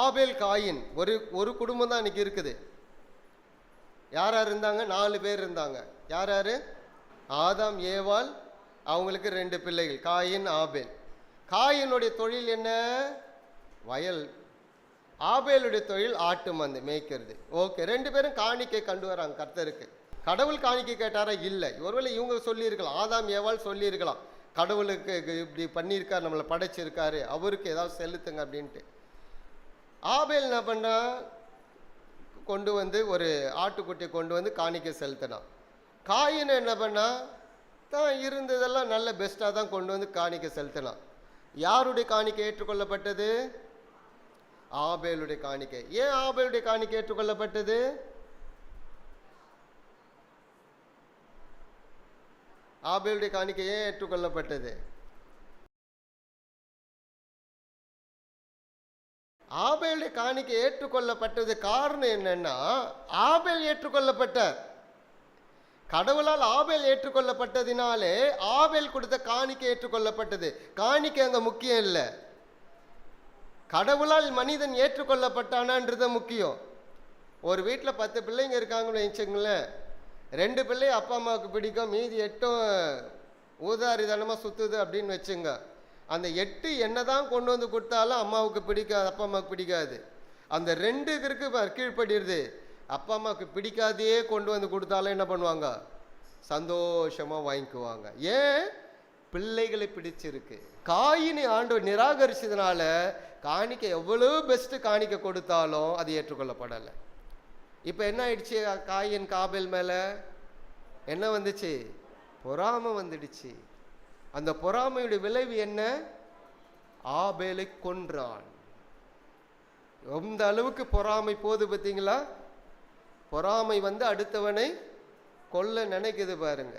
ஆபேல் coin ஒரு ஒரு குடும்பம் தான் இன்னைக்கு இருக்குது. யார் யார் இருந்தாங்க? 4 பேர் இருந்தாங்க. யார் யார்? ஆதாம் ஏவாள், அவங்களுக்கு 2 பிள்ளைகள், காயின் ஆபேல். காயினுடைய தொழில் என்ன? வயல். ஆபேலுடைய தொழில் ஆட்டு மந்தை மேய்க்கிறது. ஓகே, 2 பேரும் காணிக்கை கண்டு வராங்க கர்த்தருக்கு. கடவுள் காணிக்கை கேட்டாரா? இல்லை. ஒருவேளை இவங்க சொல்லியிருக்கலாம், ஆதாம் ஏவாள் சொல்லியிருக்கலாம், கடவுளுக்கு இப்படி பண்ணியிருக்காரு, நம்மளை படைச்சிருக்காரு, அவருக்கு ஏதாவது செலுத்துங்க அப்படின்ட்டு. ஆபேல் என்ன பண்ணா? கொண்டு வந்து ஒரு ஆட்டுக்குட்டியை கொண்டு வந்து காணிக்கை செலுத்தினான். காயின் என்ன பண்ணா? தான் இருந்ததெல்லாம் நல்ல பெஸ்ட்டாக தான் கொண்டு வந்து காணிக்கை செலுத்தினான். யாருடைய காணிக்கை ஏற்றுக்கொள்ளப்பட்டது? ஆபேலுடைய காணிக்கை. ஏன் ஆபேலுடைய காணிக்கை ஏற்றுக்கொள்ளப்பட்டது? ஆபேலுடைய காணிக்கை ஏன் ஏற்றுக்கொள்ளப்பட்டது? ஆபேலுடைய காணிக்கை ஏற்றுக்கொள்ளப்பட்டது காரணம் என்னன்னா, ஆபேல் ஏற்றுக்கொள்ளப்பட்டார். கடவுளால் ஆபேல் ஏற்றுக்கொள்ளப்பட்டதினாலே ஆபேல் கொடுத்த காணிக்கை ஏற்றுக்கொள்ளப்பட்டது. காணிக்கை அங்க முக்கியம் இல்லை, கடவுளால் மனிதன் ஏற்றுக்கொள்ளப்பட்டானான்றது முக்கியம். ஒரு வீட்டில் 10 பிள்ளைங்க இருக்காங்கன்னு வச்சுங்களேன், 2 பிள்ளை அப்பா அம்மாவுக்கு பிடிக்கும், மீதி 8 ஊதாரிதனமாக சுற்றுது அப்படின்னு வச்சுங்க. அந்த 8 என்னதான் கொண்டு வந்து கொடுத்தாலும் அம்மாவுக்கு பிடிக்காது, அப்பா அம்மாவுக்கு பிடிக்காது. அந்த 2 கீழ்ப்படிடுது. அப்பா அம்மாவுக்கு பிடிக்காதே கொண்டு வந்து கொடுத்தாலும் என்ன பண்ணுவாங்க? சந்தோஷமாக வாங்கிக்குவாங்க. ஏன்? பிள்ளைகளை பிடிச்சிருக்கு. காயினை ஆண்டவர் நிராகரிச்சதுனால காணிக்கை எவ்வளோ பெஸ்ட் காணிக்கை கொடுத்தாலும் அது ஏற்றுக்கொள்ளப்படலை. இப்போ என்ன ஆயிடுச்சு? காயின் ஆபேல் மேலே என்ன வந்துச்சு? பொறாமை வந்துடுச்சு. அந்த பொறாமையுடைய விளைவு என்ன? ஆபேலை கொன்றான். எந்த அளவுக்கு பொறாமை போது பார்த்தீங்களா? பொறாமை வந்து அடுத்தவனை கொல்ல நினைக்குது பாருங்க.